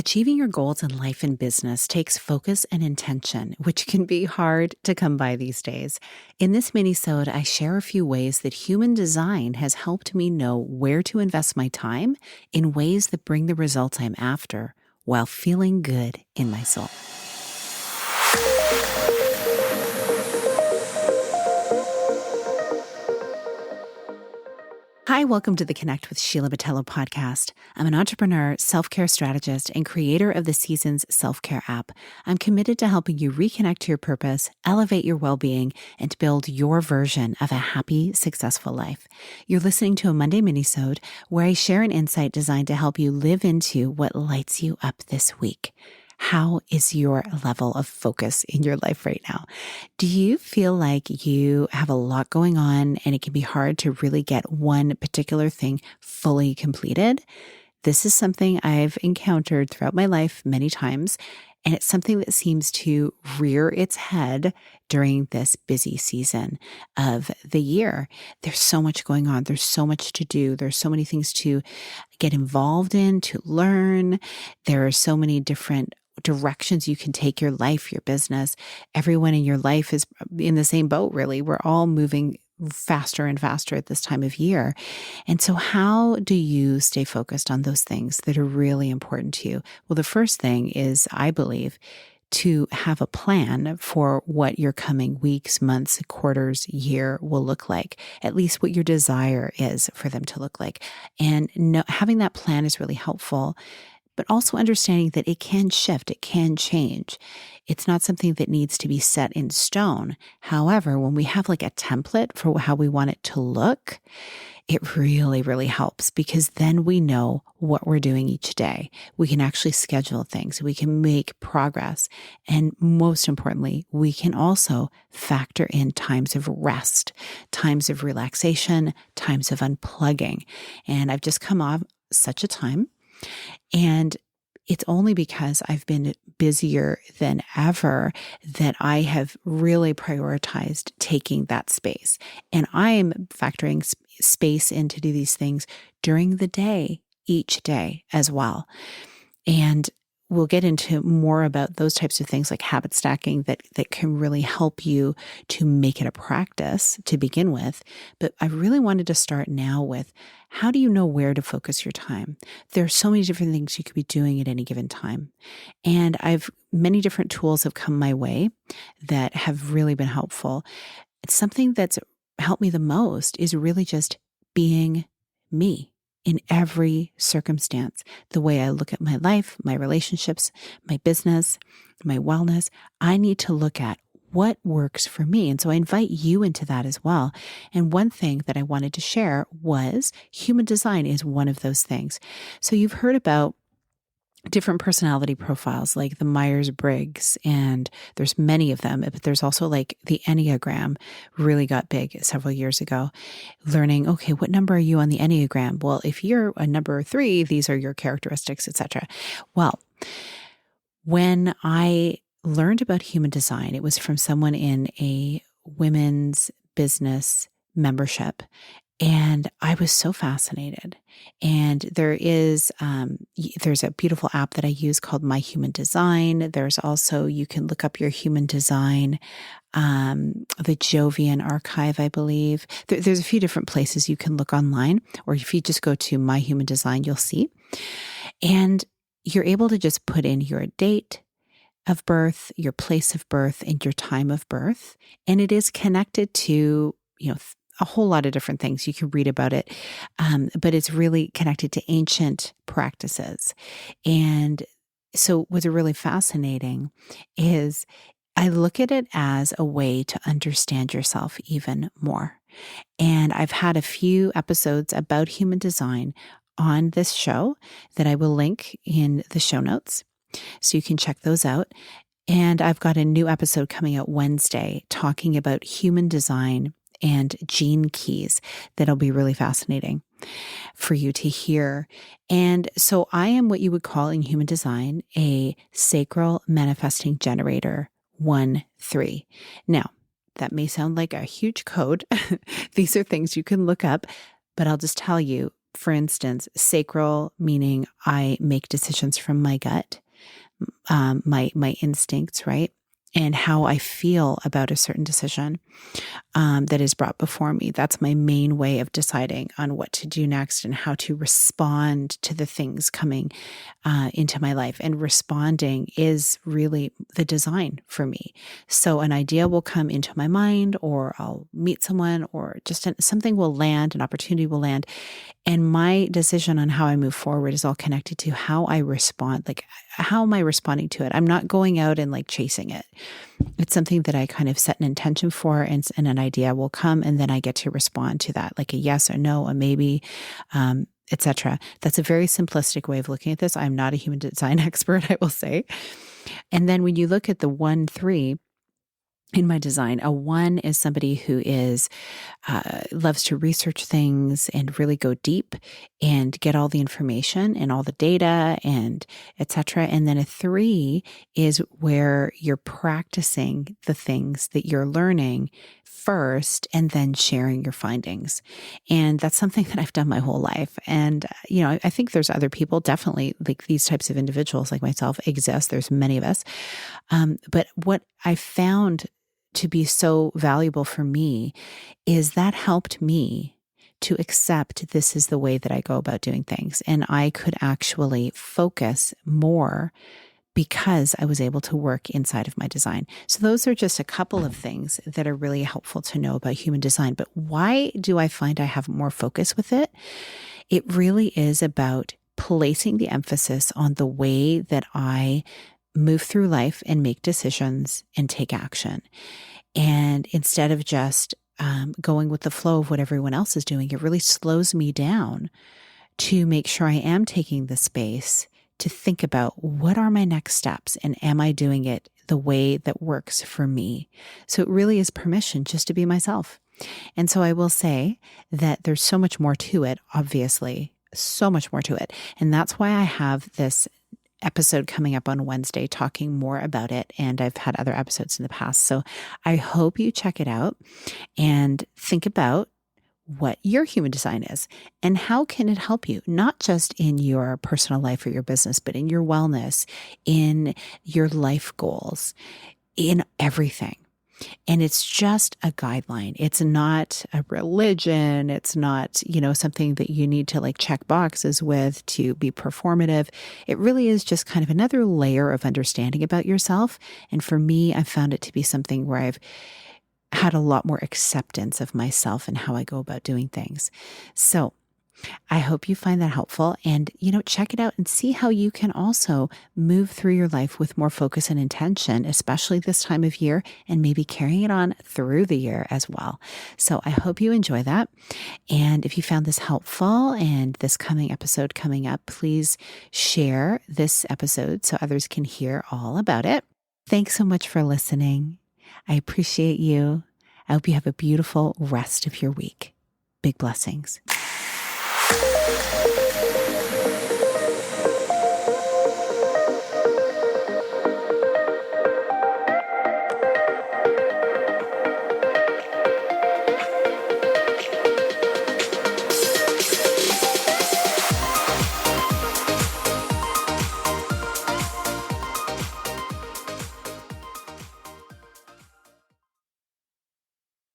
Achieving your goals in life and business takes focus and intention, which can be hard to come by these days. In this mini-sode, I share a few ways that human design has helped me know where to invest my time in ways that bring the results I'm after while feeling good in my soul. Hi, welcome to the Connect with Sheila podcast. I'm an entrepreneur, self-care strategist, and creator of the Seasons self-care app. I'm committed to helping you reconnect to your purpose, elevate your well-being, and build your version of a happy, successful life. You're listening to a Monday mini-sode where I share an insight designed to help you live into what lights you up this week. How is your level of focus in your life right now? Do you feel like you have a lot going on and it can be hard to really get one particular thing fully completed? This is something I've encountered throughout my life many times, and it's something that seems to rear its head during this busy season of the year. There's so much going on. There's so much to do. There's so many things to get involved in, to learn. There are so many different directions you can take your life, your business. Everyone in your life is in the same boat, really. We're all moving faster and faster at this time of year. And so how do you stay focused on those things that are really important to you? Well, the first thing is, I believe, to have a plan for what your coming weeks, months, quarters, year will look like, at least what your desire is for them to look like. And having that plan is really helpful, but also understanding that it can shift, it can change. It's not something that needs to be set in stone. However, when we have like a template for how we want it to look, it really, really helps, because then we know what we're doing each day. We can actually schedule things. We can make progress. And most importantly, we can also factor in times of rest, times of relaxation, times of unplugging. And I've just come off such a time. And it's only because I've been busier than ever that I have really prioritized taking that space. And I am factoring space in to do these things during the day, each day as well. And we'll get into more about those types of things like habit stacking that can really help you to make it a practice to begin with. But I really wanted to start now with, how do you know where to focus your time? There are so many different things you could be doing at any given time. And many different tools have come my way that have really been helpful. It's something that's helped me the most is really just being me. In every circumstance, the way I look at my life, my relationships, my business, my wellness, I need to look at what works for me. And so I invite you into that as well. And one thing that I wanted to share was human design is one of those things. So you've heard about different personality profiles like the Myers-Briggs, and there's many of them, but there's also like the Enneagram really got big several years ago. Learning, okay, what number are you on the Enneagram? Well, if you're a number 3, these are your characteristics, etc. Well, when I learned about human design, it was from someone in a women's business membership. And I was so fascinated. And there's a beautiful app that I use called My Human Design. There's also, you can look up your human design, the Jovian archive, I believe. There's a few different places you can look online, or if you just go to My Human Design, you'll see. And you're able to just put in your date of birth, your place of birth, and your time of birth. And it is connected to, a whole lot of different things. You can read about it, but it's really connected to ancient practices. And so what's really fascinating is I look at it as a way to understand yourself even more. And I've had a few episodes about human design on this show that I will link in the show notes, so you can check those out. And I've got a new episode coming out Wednesday talking about human design and gene keys that'll be really fascinating for you to hear. And so I am what you would call in human design a Sacral Manifesting Generator 1-3. Now, that may sound like a huge code. These are things you can look up, but I'll just tell you, for instance, sacral, meaning I make decisions from my gut, my instincts, right? And how I feel about a certain decision that is brought before me. That's my main way of deciding on what to do next and how to respond to the things coming into my life. And responding is really the design for me. So an idea will come into my mind, or I'll meet someone, or just something will land, an opportunity will land. And my decision on how I move forward is all connected to how I respond. Like, how am I responding to it? I'm not going out and like chasing it. It's something that I kind of set an intention for, and an idea will come, and then I get to respond to that, like a yes or no, a maybe, etc. That's a very simplistic way of looking at this. I'm not a human design expert, I will say. And then when you look at the 1-3, in my design, a 1 is somebody who is loves to research things and really go deep and get all the information and all the data and etc. And then a 3 is where you're practicing the things that you're learning first and then sharing your findings. And that's something that I've done my whole life. And, I think there's other people, definitely like these types of individuals like myself exist. There's many of us. But what I found to be so valuable for me is that helped me to accept this is the way that I go about doing things. And I could actually focus more because I was able to work inside of my design. So those are just a couple of things that are really helpful to know about human design. But why do I find I have more focus with it? It really is about placing the emphasis on the way that I move through life and make decisions and take action. And instead of just going with the flow of what everyone else is doing, it really slows me down to make sure I am taking the space to think about what are my next steps and am I doing it the way that works for me? So it really is permission just to be myself. And so I will say that there's so much more to it, obviously, so much more to it. And that's why I have this episode coming up on Wednesday talking more about it. And I've had other episodes in the past. So I hope you check it out and think about what your human design is and how can it help you, not just in your personal life or your business, but in your wellness, in your life goals, in everything. And it's just a guideline. It's not a religion. It's not, something that you need to like check boxes with to be performative. It really is just kind of another layer of understanding about yourself. And for me, I found it to be something where I've had a lot more acceptance of myself and how I go about doing things. So I hope you find that helpful and, check it out and see how you can also move through your life with more focus and intention, especially this time of year, and maybe carrying it on through the year as well. So I hope you enjoy that. And if you found this helpful and this episode coming up, please share this episode so others can hear all about it. Thanks so much for listening. I appreciate you. I hope you have a beautiful rest of your week. Big blessings.